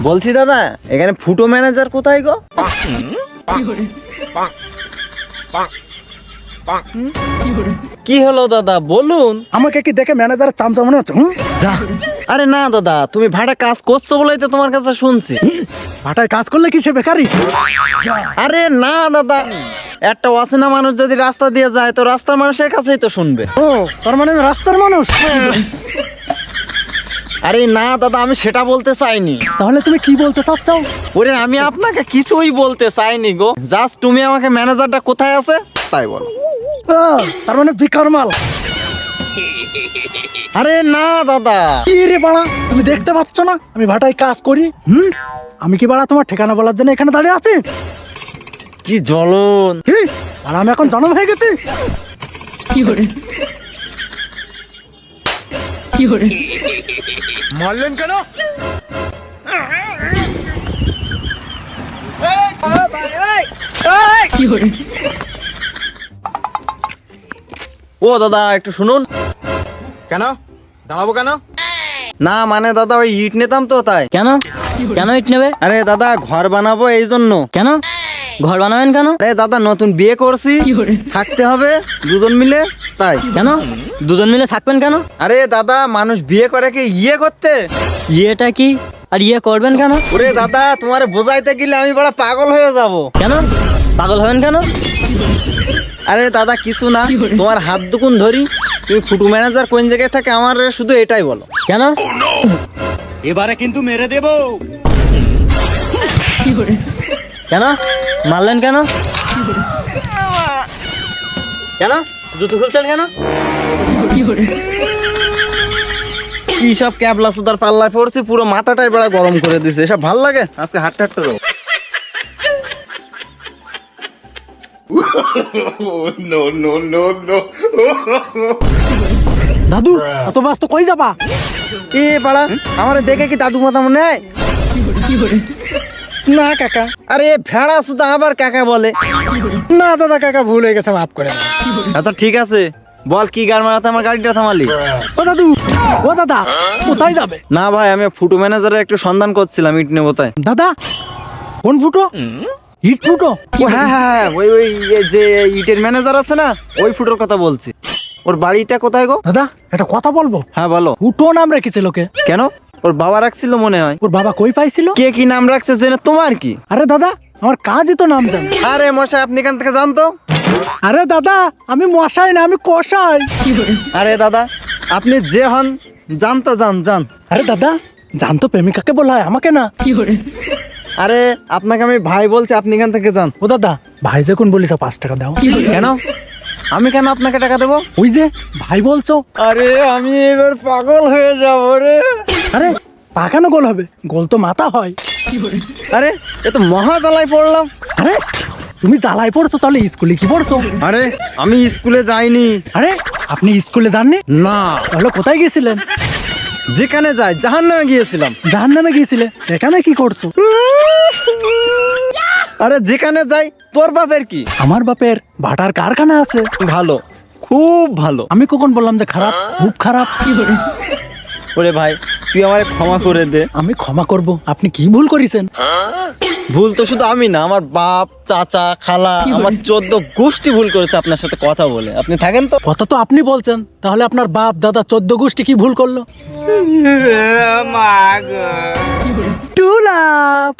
বলছি দাদা, এখানে ফুটো ম্যানেজার কোথায় গো? কি হলো দাদা বলুন? আমাকে কি দেখে ম্যানেজারের চামচা মনে হচ্ছে? যা। আরে না দাদা, তুমি ভাড়া কাজ করছো বলেই তো তোমার কাছে শুনছি। ভাটায় কাজ করলে কি সে বেকারি? আরে না দাদা, একটা অচেনা মানুষ যদি রাস্তা দিয়ে যায় তো রাস্তার মানুষের কাছেই তো শুনবে। ও, তার মানে আমি রাস্তার মানুষ? আরে না দাদা, আমি সেটা বলতে চাইনি। তাহলে তুমি কি বলতে চাচ্ছ? ওরে আমি আপনাকে কিছুই বলতে চাইনি গো, জাস্ট তুমি আমাকে ম্যানেজারটা কোথায় আছে তাই বলো। তার মানে বেকার মাল? আরে না দাদা। কি রে বাড়া, তুমি দেখতে পাচ্ছ না আমি ভাটায় কাজ করি? আমি কি বাড়া তোমার ঠিকানা বলার জন্য এখানে দাঁড়িয়ে আছি? কি জ্বলন! আর আমি এখন জনম হয়ে গেছি? মারলেন কেন? ও দাদা একটু শুনুন। কেন দাঁড়াবো কেন? না মানে দাদা ওই ইট নিতাম তো তাই। কেন কেন ইট নেবে? আরে দাদা ঘর বানাবো এই জন্য। কেন ঘর বানাবেন কেন? আরে দাদা নতুন বিয়ে করছি, থাকতে হবে দুজন মিলে তাই। কেন দুজন মিলে থাকবেন কেন? আরে দাদা মানুষ বিয়ে করে কি ইয়ে করতে? ইয়েটা কি? আর ইয়ে করবেন কেন? ওরে দাদা তোমারে বোঝাইতে গেলে আমি বড় পাগল হয়ে যাব। কেন পাগল হবেন কেন? আরে দাদা কিছু না, তোমার হাত দুকুন ধরি, তুমি ফুটু ম্যানেজার কোন জায়গায় থাকে আমার শুধু এটাই বলো। কেন এবারে কিন্তু মেরে দেবো। কেন মারলেন কেন? কেন জুতো খুলছেন কেন? কি সব ক্যাবলা সুদার পাল্লায় পড়ছি, পুরো মাথাটাই বড় গরম করে দিছে। এসব ভাল লাগে? আজকে হাঁটতে হাঁটতে যাবো। দাদু এত ব্যস্ত কই যাবা? এ পাড়া আমার দেখে কি দাদু মাথা মনে হয়? না কাকা। আরে ভেড়া সুদা আবার কাকা বলে। না দাদা কাকা, ভুল হয়ে গেছে, মাফ করে দাও। আচ্ছা ঠিক আছে, বল কি গাড়ি মারাতে আমার গাড়িটা থামালি? ও দাদু, ও দাদা কোথায় যাবে? না ভাই আমি ফুটু ম্যানেজারের একটু সন্ধান করছিলাম, ইট নেবো তাই। দাদা কোন ফুটো? ইট ফুটো? ও হ্যাঁ হ্যাঁ হ্যাঁ, ওই ওই যে ইটের ম্যানেজার আছে না, ওই ফুটোর কথা বলছি। ওর বাড়িটা কোথায় গো? দাদা একটা কথা বলবো? হ্যাঁ বলো। ফুটো নাম রেখেছে লোকে। কেন? ওর বাবা রাখছিল মনে হয়। ওর বাবা কই পাইছিল? কে কি নাম রাখছে জেনে তোমার কি? আরে দাদা আমার কাজই তো নাম জানি। আরে মশাই আপনি এখান থেকে জানতো? আরে দাদা আমি মশাই না, আমি কষাই। আরে দাদা আপনি যে হন জানতো, জান জান। আরে দাদা জানতো প্রেমিকাকে বলা হয়, আমাকে না। আরে আপনাকে আমি ভাই বলছি, আপনি এখান থেকে যান। ও দাদা ভাই যখন বলিস 5 টাকা দাও। কেন? আমি কেন আপনাকে টাকা দেবো? ওই যে ভাই বলছো। আরে আমি এবার পাগল হয়ে যাবো রে। আরে পাকানো গোল হবে, গোল তো মাথা হয়। আরে এ তো মহা জ্বালায় পড়লাম। আরে তুমি জ্বালায় পড়ছো, তাহলে স্কুলে কি পড়ছো? আরে আমি স্কুলে যাইনি। আরে আপনি স্কুলে যাননি? না, তাহলে কোথায় গিয়েছিলেন? যেখানে যাই জাহান্নামে গিয়েছিলাম। জাহান্নামে গিয়েছিলে, এখানে কি করছো? আরে যেখানে যাই তোর বাপের কি? আমার বাপের ভাটার কারখানা আছে। ভালো, খুব ভালো। আমি কখন বললাম যে খারাপ? খুব খারাপ। ওরে ভাই তুই আমারে ক্ষমা করে দে। আমি ক্ষমা করব, আপনি কি ভুল করেছেন? ভুল তো শুধু আমি না, আমার বাপ চাচা খালা আমার 14 গোষ্ঠী ভুল করেছে আপনার সাথে কথা বলে। আপনি থাকেন তো। কথা তো আপনি বলছেন, তাহলে আপনার বাপ দাদা 14 গোষ্ঠী কি ভুল করলো? টু লাভ।